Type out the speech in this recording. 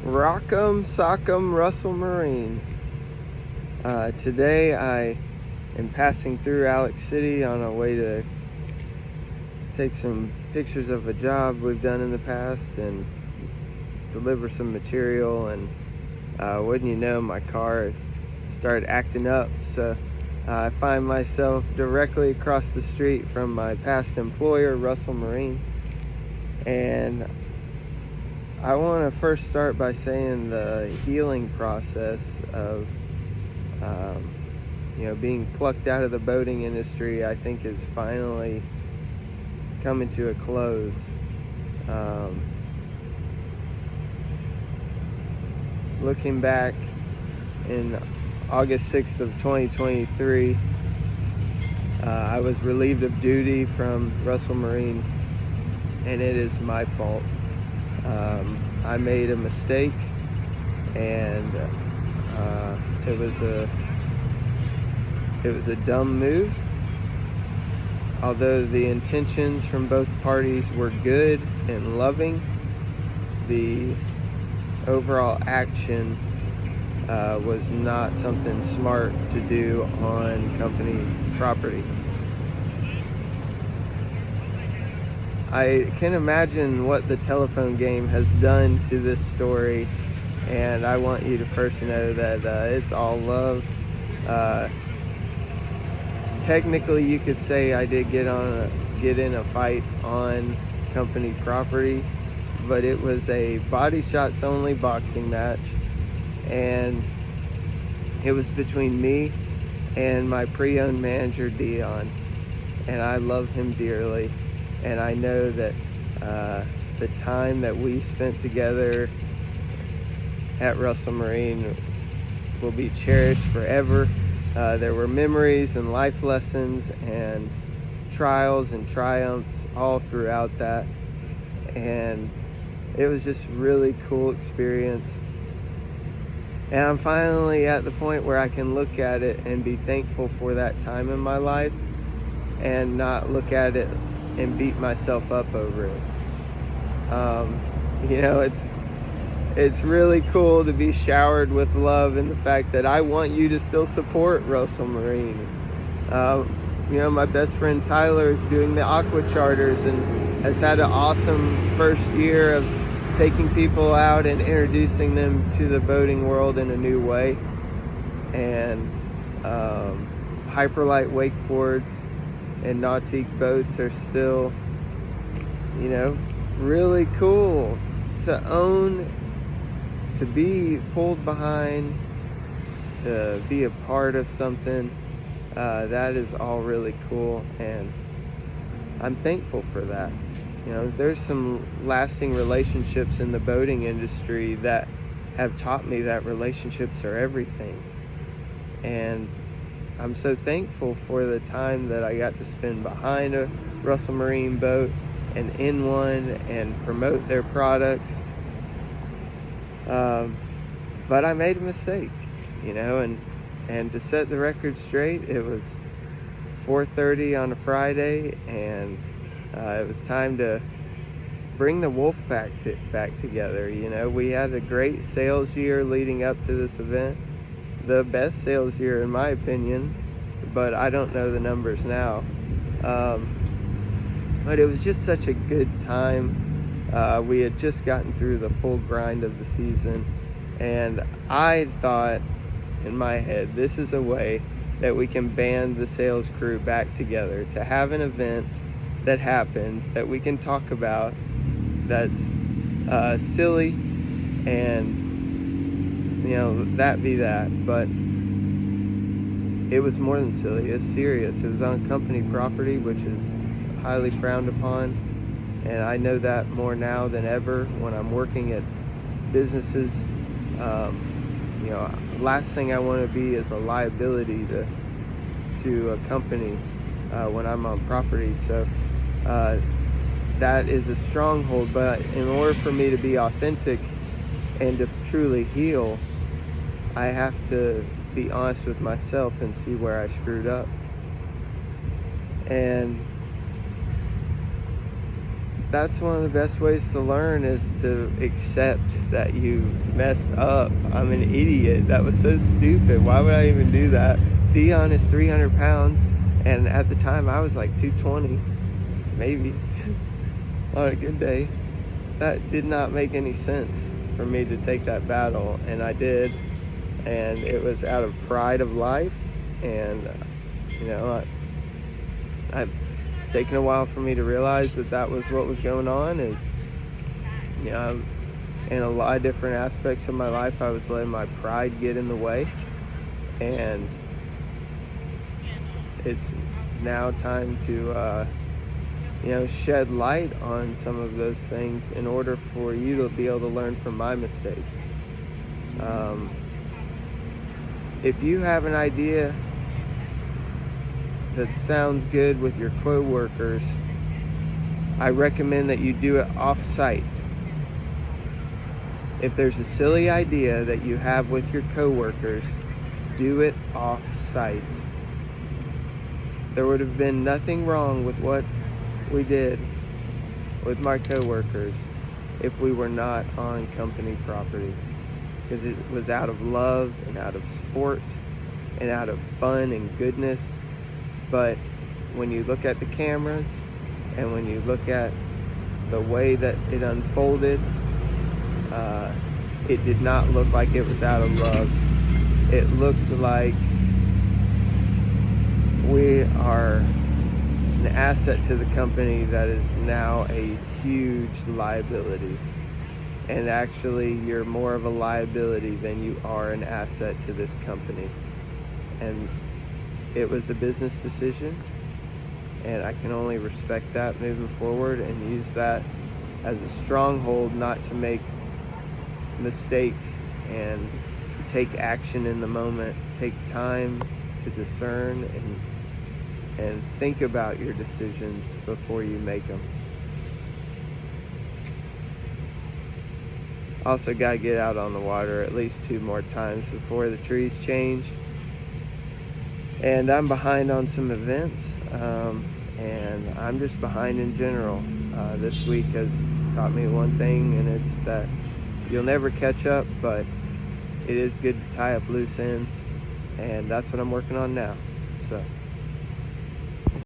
Rock'em Sock'em Russell Marine. Today I am passing through Alex City on a way to take some pictures of a job we've done in the past and deliver some material, and wouldn't you know, my car started acting up, so I find myself directly across the street from my past employer, Russell Marine. And I want to first start by saying the healing process of being plucked out of the boating industry, I think, is finally coming to a close. Looking back, in August 6th of 2023, I was relieved of duty from Russell Marine, and it is my fault. I made a mistake, and it was a dumb move. Although the intentions from both parties were good and loving, the overall action was not something smart to do on company property. I can imagine what the telephone game has done to this story, and I want you to first know that it's all love. Technically, you could say I did get in a fight on company property, but it was a body shots only boxing match, and it was between me and my pre-owned manager, Dion, and I love him dearly, and I know that the time that we spent together at Russell Marine will be cherished forever. There were memories and life lessons and trials and triumphs all throughout that, and it was just a really cool experience. And I'm finally at the point where I can look at it and be thankful for that time in my life, and not look at it and beat myself up over it. It's really cool to be showered with love, and the fact that I want you to still support Russell Marine. My best friend Tyler is doing the aqua charters and has had an awesome first year of taking people out and introducing them to the boating world in a new way. And hyperlight wakeboards and nautique boats are still, really cool to own, to be pulled behind, to be a part of something. That is all really cool, and I'm thankful for that. There's some lasting relationships in the boating industry that have taught me that relationships are everything, and I'm so thankful for the time that I got to spend behind a Russell Marine boat and in one and promote their products. But I made a mistake, and to set the record straight, it was 4:30 on a Friday, and it was time to bring the wolf pack back together. We had a great sales year leading up to this event, the best sales year in my opinion, but I don't know the numbers now. But it was just such a good time. We had just gotten through the full grind of the season, and I thought in my head, this is a way that we can band the sales crew back together to have an event that happened that we can talk about, that's silly, and that be that. But it was more than silly, it's serious. It was on company property, which is highly frowned upon, and I know that more now than ever when I'm working at businesses. Last thing I want to be is a liability to a company when I'm on property. So that is a stronghold, but in order for me to be authentic and to truly heal, I have to be honest with myself and see where I screwed up. And that's one of the best ways to learn, is to accept that you messed up. I'm an idiot. That was so stupid. Why would I even do that? Dion is 300 pounds, and at the time I was like 220, maybe, on a good day. That did not make any sense for me to take that battle, and I did, and it was out of pride of life. And you know, it's taken a while for me to realize that that was what was going on. Is, you know, in a lot of different aspects of my life, I was letting my pride get in the way, and it's now time to you know, shed light on some of those things in order for you to be able to learn from my mistakes. If you have an idea that sounds good with your co-workers, I recommend that you do it off-site. If there's a silly idea that you have with your co-workers, do it off-site. There would have been nothing wrong with what we did with my co-workers if we were not on company property, because it was out of love and out of sport and out of fun and goodness. But when you look at the cameras and when you look at the way that it unfolded, it did not look like it was out of love. It looked like we are an asset to the company that is now a huge liability. And actually, you're more of a liability than you are an asset to this company. And it was a business decision, and I can only respect that moving forward and use that as a stronghold not to make mistakes, and take action in the moment. Take time to discern and think about your decisions before you make them. Also gotta get out on the water at least 2 more times before the trees change. And I'm behind on some events, and I'm just behind in general. This week has taught me one thing, and it's that you'll never catch up, but it is good to tie up loose ends, and that's what I'm working on now. So